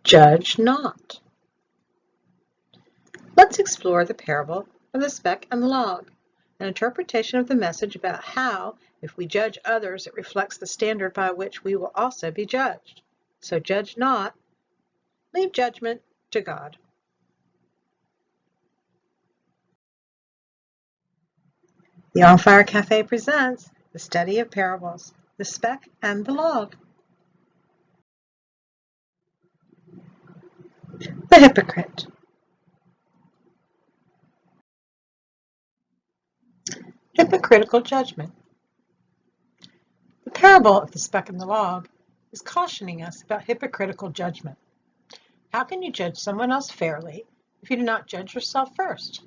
Judge not. Let's explore the parable of the speck and the log, an interpretation of the message about how, if we judge others, it reflects the standard by which we will also be judged. So judge not, leave judgment to God. The On Fire Cafe presents the study of parables, the speck and the log. The hypocrite. Hypocritical judgment. The parable of the speck and the log is cautioning us about hypocritical judgment. How can you judge someone else fairly if you do not judge yourself first?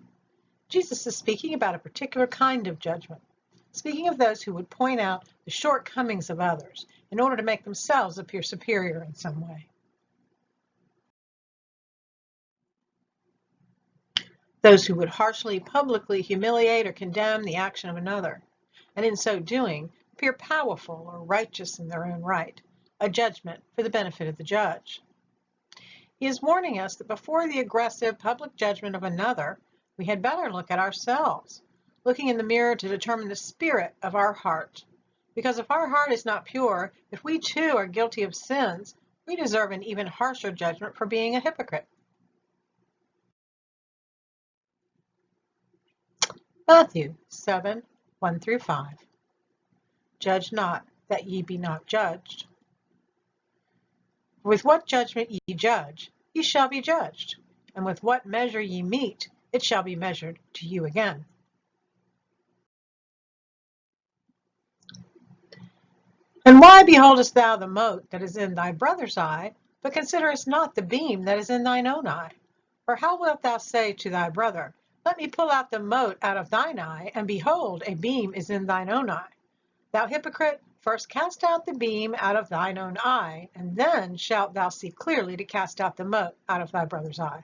Jesus is speaking about a particular kind of judgment, speaking of those who would point out the shortcomings of others in order to make themselves appear superior in some way. Those who would harshly, publicly humiliate or condemn the action of another, and in so doing, appear powerful or righteous in their own right, a judgment for the benefit of the judge. He is warning us that before the aggressive public judgment of another, we had better look at ourselves, looking in the mirror to determine the spirit of our heart. Because if our heart is not pure, if we too are guilty of sins, we deserve an even harsher judgment for being a hypocrite. Matthew 7, 1 through 5. Judge not, that ye be not judged. With what judgment ye judge, ye shall be judged, and with what measure ye mete, it shall be measured to you again. And why beholdest thou the mote that is in thy brother's eye, but considerest not the beam that is in thine own eye? Or how wilt thou say to thy brother, Let me pull out the mote out of thine eye, and behold, a beam is in thine own eye? Thou hypocrite, first cast out the beam out of thine own eye, and then shalt thou see clearly to cast out the mote out of thy brother's eye.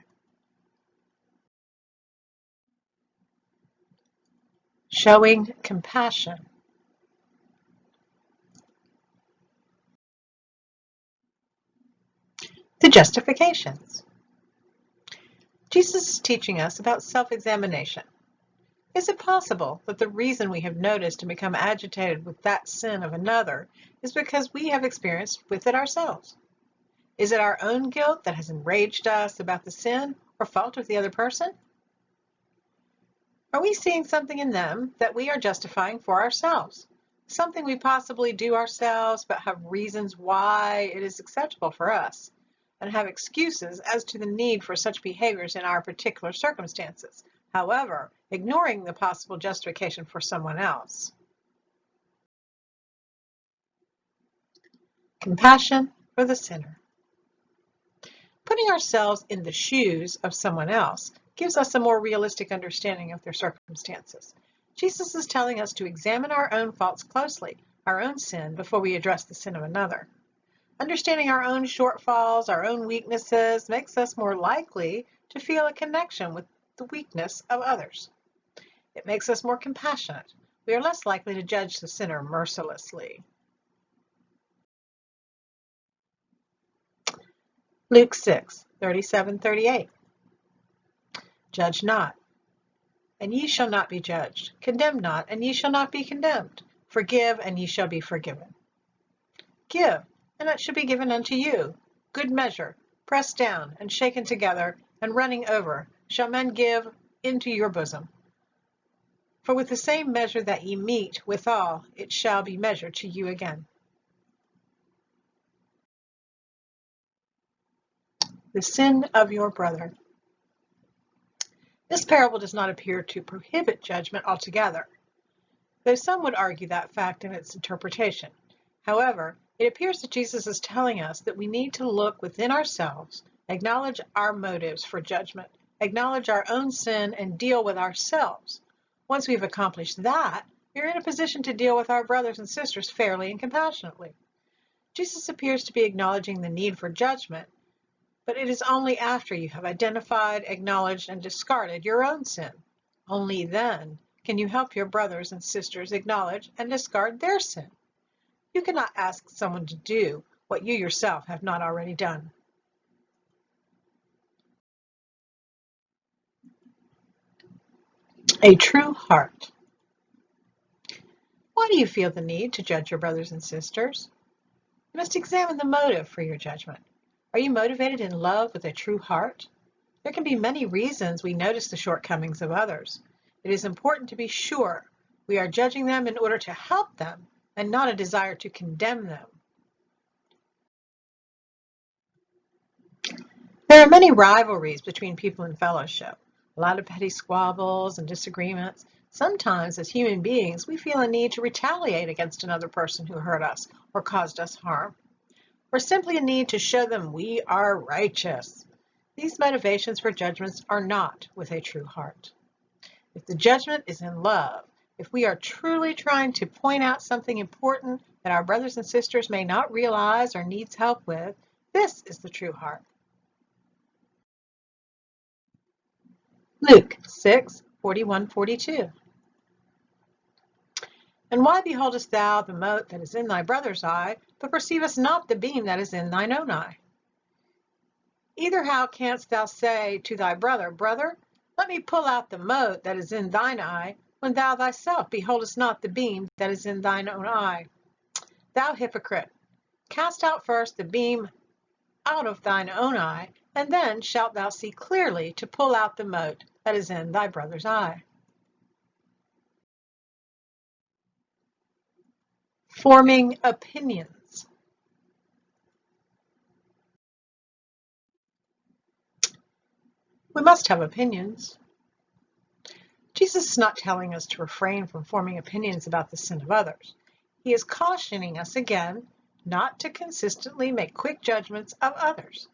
Showing compassion. The Justifications. Jesus is teaching us about self-examination. Is it possible that the reason we have noticed and become agitated with that sin of another is because we have experienced with it ourselves? Is it our own guilt that has enraged us about the sin or fault of the other person? Are we seeing something in them that we are justifying for ourselves? Something we possibly do ourselves but have reasons why it is acceptable for us, and have excuses as to the need for such behaviors in our particular circumstances, however, ignoring the possible justification for someone else. Compassion for the sinner. Putting ourselves in the shoes of someone else gives us a more realistic understanding of their circumstances. Jesus is telling us to examine our own faults closely, our own sin, before we address the sin of another. Understanding our own shortfalls, our own weaknesses, makes us more likely to feel a connection with the weakness of others. It makes us more compassionate. We are less likely to judge the sinner mercilessly. Luke 6, 37-38. Judge not, and ye shall not be judged. Condemn not, and ye shall not be condemned. Forgive, and ye shall be forgiven. Give, and it shall be given unto you. Good measure, pressed down, and shaken together, and running over, shall men give into your bosom. For with the same measure that ye mete withal, it shall be measured to you again. The sin of your brother. This parable does not appear to prohibit judgment altogether, though some would argue that fact in its interpretation. However, it appears that Jesus is telling us that we need to look within ourselves, acknowledge our motives for judgment, acknowledge our own sin, and deal with ourselves. Once we've accomplished that, we're in a position to deal with our brothers and sisters fairly and compassionately. Jesus appears to be acknowledging the need for judgment, but it is only after you have identified, acknowledged, and discarded your own sin. Only then can you help your brothers and sisters acknowledge and discard their sin. You cannot ask someone to do what you yourself have not already done. A true heart. Why do you feel the need to judge your brothers and sisters? You must examine the motive for your judgment. Are you motivated in love with a true heart? There can be many reasons we notice the shortcomings of others. It is important to be sure we are judging them in order to help them and not a desire to condemn them. There are many rivalries between people in fellowship, a lot of petty squabbles and disagreements. Sometimes, as human beings, we feel a need to retaliate against another person who hurt us or caused us harm, or simply a need to show them we are righteous. These motivations for judgments are not with a true heart. If the judgment is in love, if we are truly trying to point out something important that our brothers and sisters may not realize or needs help with, this is the true heart. Luke 6:41-42. And why beholdest thou the mote that is in thy brother's eye, but perceivest not the beam that is in thine own eye? Either how canst thou say to thy brother, Brother, let me pull out the mote that is in thine eye, when thou thyself beholdest not the beam that is in thine own eye? Thou hypocrite, cast out first the beam out of thine own eye, and then shalt thou see clearly to pull out the mote that is in thy brother's eye. Forming opinions. We must have opinions. Jesus is not telling us to refrain from forming opinions about the sin of others. He is cautioning us again not to consistently make quick judgments of others.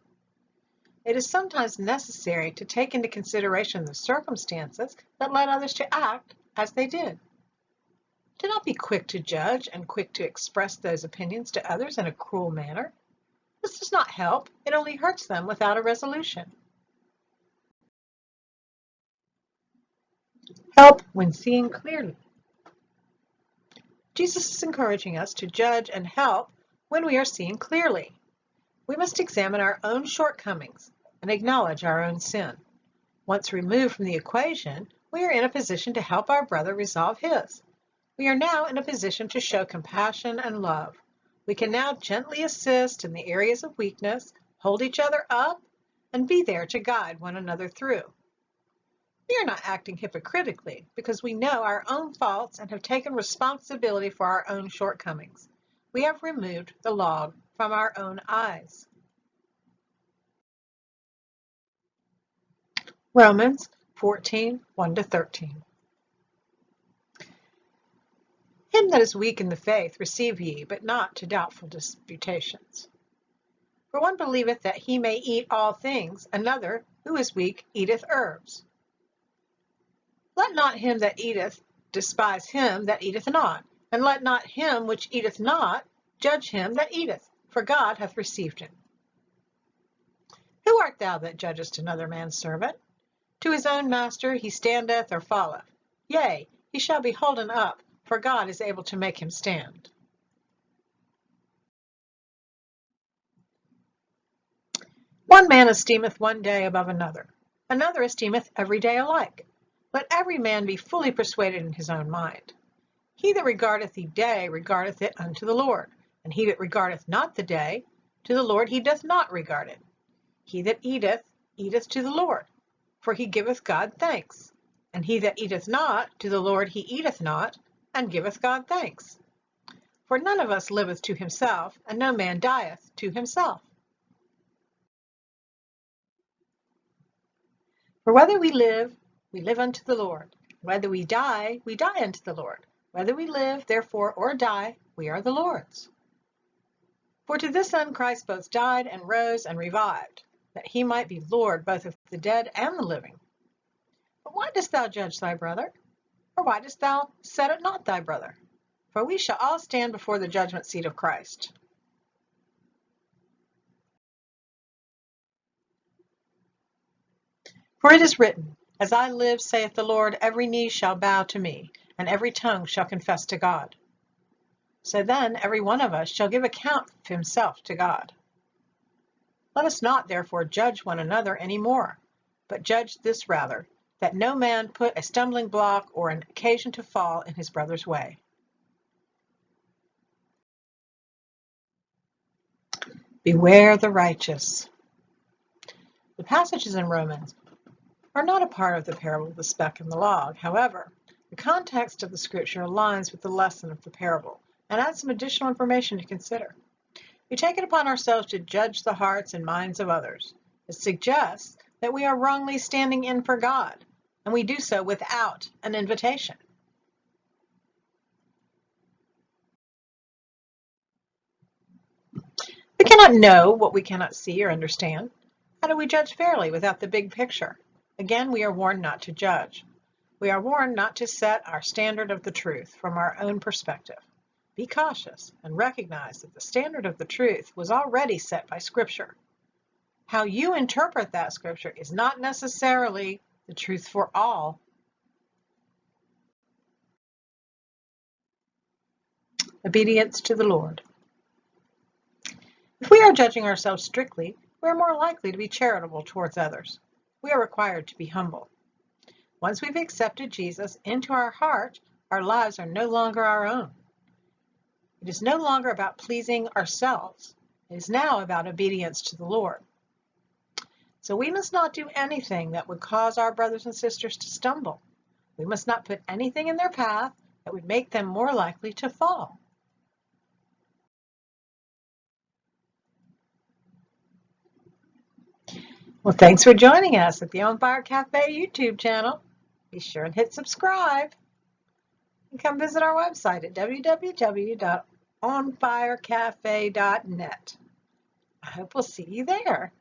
It is sometimes necessary to take into consideration the circumstances that led others to act as they did. Do not be quick to judge and quick to express those opinions to others in a cruel manner. This does not help. It only hurts them without a resolution. Help when seeing clearly. Jesus is encouraging us to judge and help when we are seeing clearly. We must examine our own shortcomings and acknowledge our own sin. Once removed from the equation, we are in a position to help our brother resolve his. We are now in a position to show compassion and love. We can now gently assist in the areas of weakness, hold each other up, and be there to guide one another through. We are not acting hypocritically because we know our own faults and have taken responsibility for our own shortcomings. We have removed the log from our own eyes. Romans 14:1-13. Him that is weak in the faith receive ye, but not to doubtful disputations. For one believeth that he may eat all things, another, who is weak, eateth herbs. Let not him that eateth despise him that eateth not, and let not him which eateth not judge him that eateth, for God hath received him. Who art thou that judgest another man's servant? To his own master he standeth or falleth. Yea, he shall be holden up, for God is able to make him stand. One man esteemeth one day above another, another esteemeth every day alike. Let every man be fully persuaded in his own mind. He that regardeth the day regardeth it unto the Lord, and he that regardeth not the day, to the Lord he doth not regard it. He that eateth, eateth to the Lord, for he giveth God thanks. And he that eateth not, to the Lord he eateth not, and giveth God thanks. For none of us liveth to himself, and no man dieth to himself. For whether we live unto the Lord. Whether we die unto the Lord. Whether we live, therefore, or die, we are the Lord's. For to this end Christ both died and rose and revived, that he might be Lord both of the dead and the living. But why dost thou judge thy brother? Or why dost thou set at naught thy brother? For we shall all stand before the judgment seat of Christ. For it is written, As I live, saith the Lord, every knee shall bow to me, and every tongue shall confess to God. So then every one of us shall give account of himself to God. Let us not therefore judge one another any more, but judge this rather, that no man put a stumbling block or an occasion to fall in his brother's way. Beware the righteous. The passages in Romans are not a part of the parable of the speck and the log. However, the context of the scripture aligns with the lesson of the parable and adds some additional information to consider. We take it upon ourselves to judge the hearts and minds of others. It suggests that we are wrongly standing in for God, and we do so without an invitation. We cannot know what we cannot see or understand. How do we judge fairly without the big picture? Again, we are warned not to judge. We are warned not to set our standard of the truth from our own perspective. Be cautious and recognize that the standard of the truth was already set by Scripture. How you interpret that Scripture is not necessarily the truth for all. Obedience to the Lord. If we are judging ourselves strictly, we are more likely to be charitable towards others. We are required to be humble. Once we've accepted Jesus into our heart, our lives are no longer our own. It is no longer about pleasing ourselves. It is now about obedience to the Lord. So we must not do anything that would cause our brothers and sisters to stumble. We must not put anything in their path that would make them more likely to fall. Well, thanks for joining us at the On Fire Cafe YouTube channel. Be sure and hit subscribe. And come visit our website at www.onfirecafe.net. I hope we'll see you there.